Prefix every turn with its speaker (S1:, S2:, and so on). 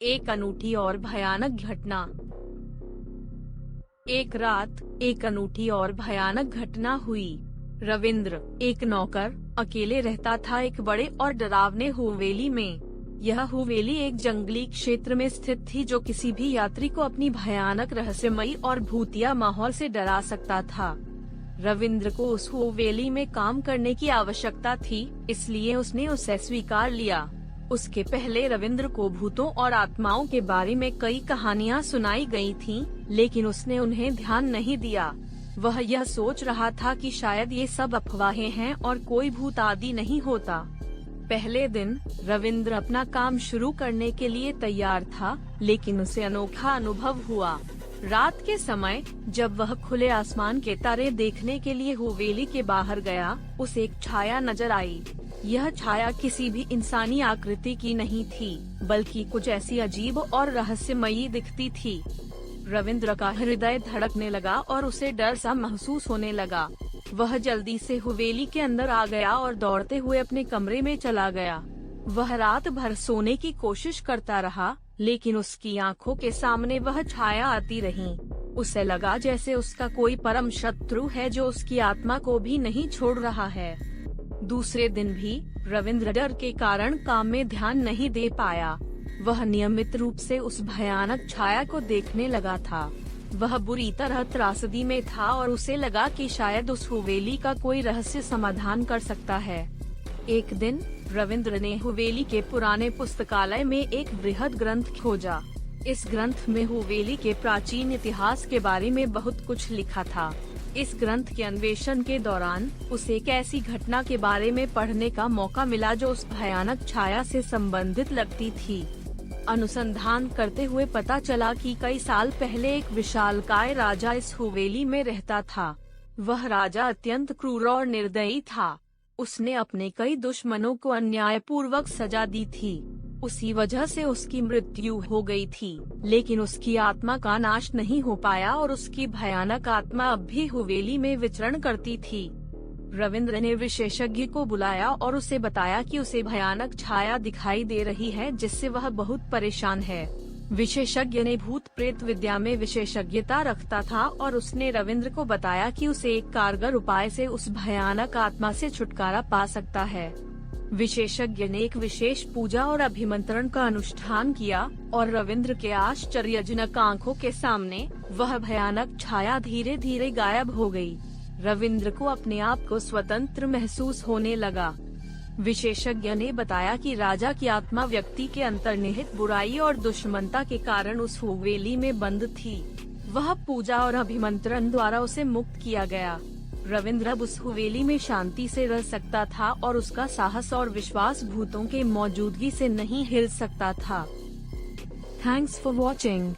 S1: एक अनूठी और भयानक घटना। एक रात एक अनूठी और भयानक घटना हुई। रविंद्र, एक नौकर, अकेले रहता था एक बड़े और डरावने हवेली में। यह हवेली एक जंगली क्षेत्र में स्थित थी जो किसी भी यात्री को अपनी भयानक, रहस्यमयी और भूतिया माहौल से डरा सकता था। रविंद्र को उस हवेली में काम करने की आवश्यकता थी, इसलिए उसने उसे स्वीकार लिया। उसके पहले रविंद्र को भूतों और आत्माओं के बारे में कई कहानियां सुनाई गई थीं, लेकिन उसने उन्हें ध्यान नहीं दिया। वह यह सोच रहा था कि शायद ये सब अफवाहें हैं और कोई भूत आदि नहीं होता। पहले दिन रविंद्र अपना काम शुरू करने के लिए तैयार था, लेकिन उसे अनोखा अनुभव हुआ। रात के समय जब वह खुले आसमान के तारे देखने के लिए हवेली के बाहर गया, उसे एक छाया नजर आई। यह छाया किसी भी इंसानी आकृति की नहीं थी, बल्कि कुछ ऐसी अजीब और रहस्यमयी दिखती थी। रविंद्र का हृदय धड़कने लगा और उसे डर सा महसूस होने लगा। वह जल्दी से हवेली के अंदर आ गया और दौड़ते हुए अपने कमरे में चला गया। वह रात भर सोने की कोशिश करता रहा, लेकिन उसकी आंखों के सामने वह छाया आती रही। उसे लगा जैसे उसका कोई परम शत्रु है जो उसकी आत्मा को भी नहीं छोड़ रहा है। दूसरे दिन भी रविंद्र डर के कारण काम में ध्यान नहीं दे पाया। वह नियमित रूप से उस भयानक छाया को देखने लगा था। वह बुरी तरह त्रासदी में था और उसे लगा कि शायद उस हवेली का कोई रहस्य समाधान कर सकता है। एक दिन रविंद्र ने हवेली के पुराने पुस्तकालय में एक बृहद ग्रंथ खोजा। इस ग्रंथ में हवेली के प्राचीन इतिहास के बारे में बहुत कुछ लिखा था। इस ग्रंथ के अन्वेषण के दौरान उसे एक ऐसी घटना के बारे में पढ़ने का मौका मिला जो उस भयानक छाया से संबंधित लगती थी। अनुसंधान करते हुए पता चला कि कई साल पहले एक विशालकाय राजा इस हवेली में रहता था। वह राजा अत्यंत क्रूर और निर्दयी था। उसने अपने कई दुश्मनों को अन्यायपूर्वक सजा दी थी। उसी वजह से उसकी मृत्यु हो गई थी, लेकिन उसकी आत्मा का नाश नहीं हो पाया और उसकी भयानक आत्मा अब भी हवेली में विचरण करती थी। रविंद्र ने विशेषज्ञ को बुलाया और उसे बताया कि उसे भयानक छाया दिखाई दे रही है जिससे वह बहुत परेशान है। विशेषज्ञ ने भूत प्रेत विद्या में विशेषज्ञता रखता था और उसने रविंद्र को बताया कि उसे एक कारगर उपाय से उस भयानक आत्मा से छुटकारा पा सकता है। विशेषज्ञ ने एक विशेष पूजा और अभिमंत्रण का अनुष्ठान किया और रविंद्र के आश्चर्यजनक आंखों के सामने वह भयानक छाया धीरे धीरे गायब हो गई। रविंद्र को अपने आप को स्वतंत्र महसूस होने लगा। विशेषज्ञ ने बताया कि राजा की आत्मा व्यक्ति के अंतर्निहित बुराई और दुश्मनता के कारण उस हवेली में बंद थी। वह पूजा और अभिमंत्रण द्वारा उसे मुक्त किया गया। रविंद्र अब उस हवेली में शांति से रह सकता था और उसका साहस और विश्वास भूतों के मौजूदगी से नहीं हिल सकता था। Thanks for watching.